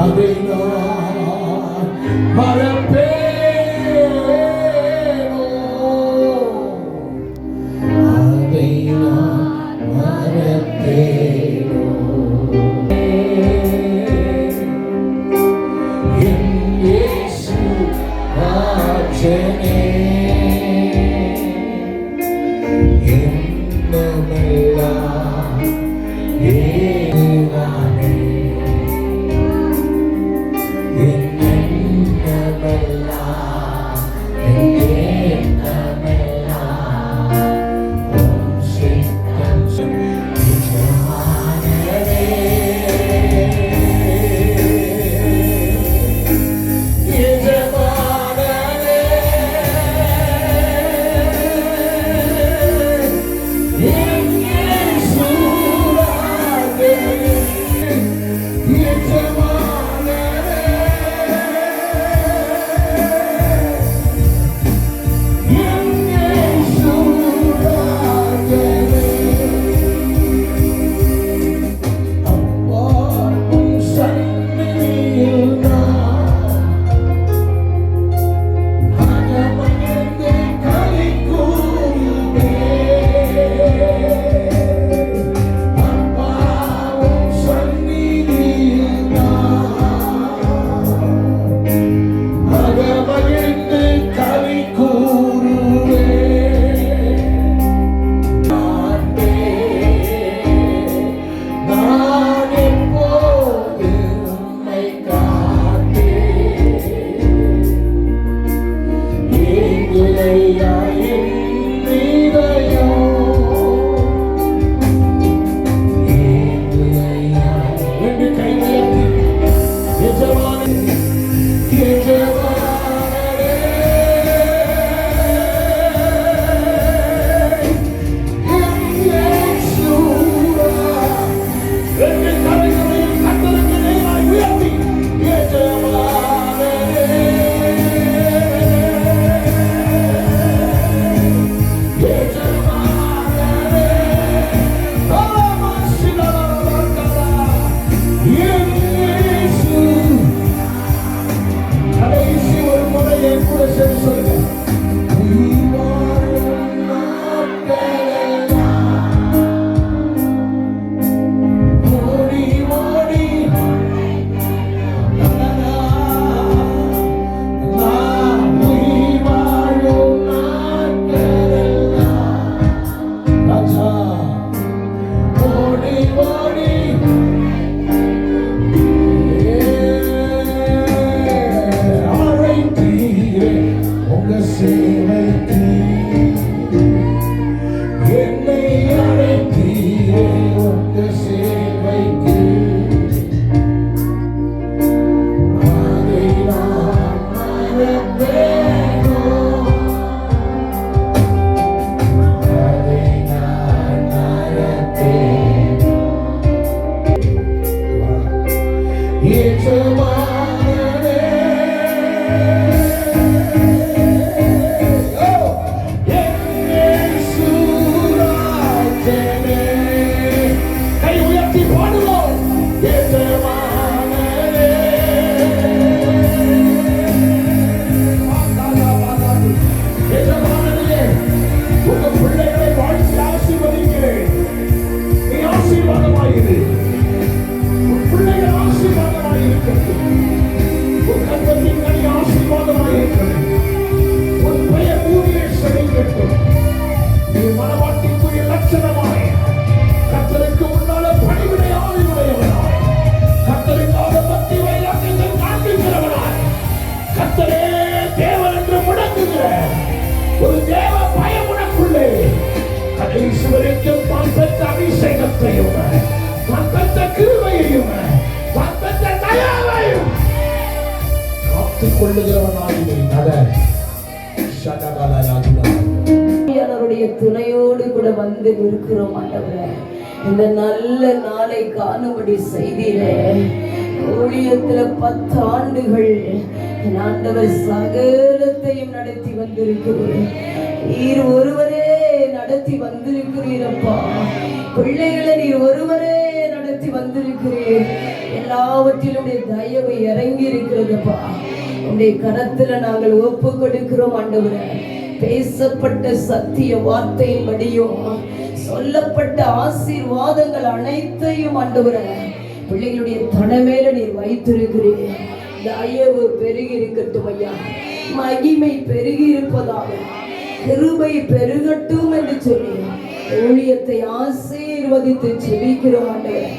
அதை நான் மறப்பேனோ, அதை நான் மறப்பேனோ. என் இயேசு ராஜனே, என்னமெல்லாம் ஏவானே, என்னமெல்லாம் என்னமெல்லாம் உம் சித்தம் எஜமானனே, எஜமானனே, என் இயேசு ராஜனே, எஜமானனே, என் இயேசு ராஜனே. அப்பா உம் சந்நிதியில் நான் அகமகிழ்ந்து களி கூறுவேன். அப்பா உம் சந்நிதியில் நான் அகமகிழ்ந்து களி கூறுவேன். ஆண்டே, நான் எப்போது உம்மை காண்பேன். ஏங்குதையா என் இதயம், ஏங்குதையா. ரெண்டு கை உயர்த்தி எஜமானனே, எஜமானனே, என் இயேசு ராஜனே. ரெண்டு கரங்களையும் கர்த்தருக்கு நேராய் உயர்த்தி எஜமானனே, எஜமானனே, ஆமாசிலரலக்கலா, என் இயேசு. கடைசி ஒரு முறை என் கூட சேர்ந்து சொல்லுங்க. உயிர் வாழும் நாட்களெல்லாம் ஓடி ஓடி நான் உயிர் வாழும் நாட்களெல்லாம் ராஜா ஓடி ஓடி அழைத்தீரே உங்க சேவைக்கு, என்னை அழைத்தீரே உங்க சேவைக்கு, அதை நான் மறப்பேனோ, அதை நான் மறப்பேனோ. எஜமானனே, என் இயேசு ராஜனே. கை உயர்த்தி பாடுவோம். எஜமானனே, எஜமானனே, உங்க பிள்ளைகளை வாழ்த்தி ஆசீர்வதிக்கிறேன். நீ ஆசீர்வாதமாயிரு. உன் பிள்ளைகள் ஆசீர்வாதமாயிருக்கட்டும். உன் கர்த்தத்தின் கனி ஆசீர்வாதமாயிருக்கட்டும். உன் பெயர் பூமியை செழிக்கட்டும். நீ மனவாட்டிக்குரிய லட்சணமாய் கர்த்தருக்கு முன்னால பணிவிடை ஆவியுடையவனாய், கர்த்தருக்காக பக்தி வைராக்கியங்கள் காண்பிக்கிறவனாய், கர்த்தரே தேவன் என்று முழங்குகிற ஒரு தேவ பயம் உனக்குள்ளே கடைசி வரைக்கும் தான் பெற்ற அபிஷேகத்தையும் தான் பெற்ற கிருபையையும் தான் பெற்ற தயாவையும் காத்துக் கொள்ளுகிறவனாய் நீ நட. அவருடைய துணையோடு கூட வந்து இருக்கிறோம் ஆண்டவரே. இந்த நல்ல நாளை காணும்படி செய்தீரே. ஊழியத்துல 10 ஆண்டுகள் என் ஆண்டவர் சகலத்தையும் நடத்தி வந்திருக்கிறேன். நீர் ஒருவரே நடத்தி வந்திருக்கிறீரப்பா. பிள்ளைகளை நீர் ஒருவரே நடத்தி வந்திருக்கிறீர். என் எல்லாவற்றிலும் உடைய தயவு இறங்கி இருக்கிறதுப்பா. உடைய கரத்துல நாங்கள் ஒப்பு கொடுக்கிறோம் ஆண்டவரே. பேசப்பட்ட சத்திய வார்த்தையின்படியும் சொல்லப்பட்ட ஆசீர்வாதங்கள் அனைத்தையும் ஆண்டவரே பிள்ளைகளுடைய தலைமையில நீர் வைத்திருக்கிறீர். தயவு பெருகி இருக்கட்டும் ஐயா, மகிமை பெருகி இருப்பதாக, கிருபை பெருகட்டும் என்று சொல்லி ஊழியத்தை ஆசீர்வதித்து ஜெபிக்கிறோம் ஆண்டவரே.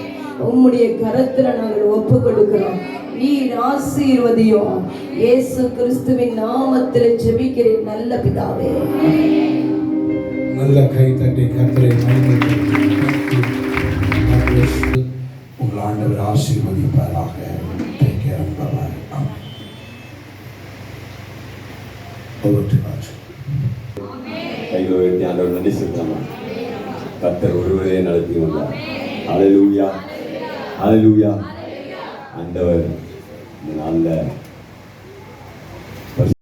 உம்முடைய கரத்துல நாங்கள் ஒப்பு கொடுக்கிறோம். நீர் ஆசீர்வதியும். இயேசு கிறிஸ்துவின் நாமத்தில் ஜெபிக்கிறேன் நல்ல பிதாவே. நல்ல கை தட்டி கர்த்தரை மகிமைப்படுத்தி உங்கள் ஆண்டவர் ஆசீர்வதிப்பாராக. கையில் உயர்த்தி ஆண்டவர் நன்றி செலுத்தலாமா? கர்த்தர் ஒருவரே நடத்தி வந்தார். ஹல்லேலூயா, ஹல்லேலூயா. ஆண்டவர் இந்த நாளில்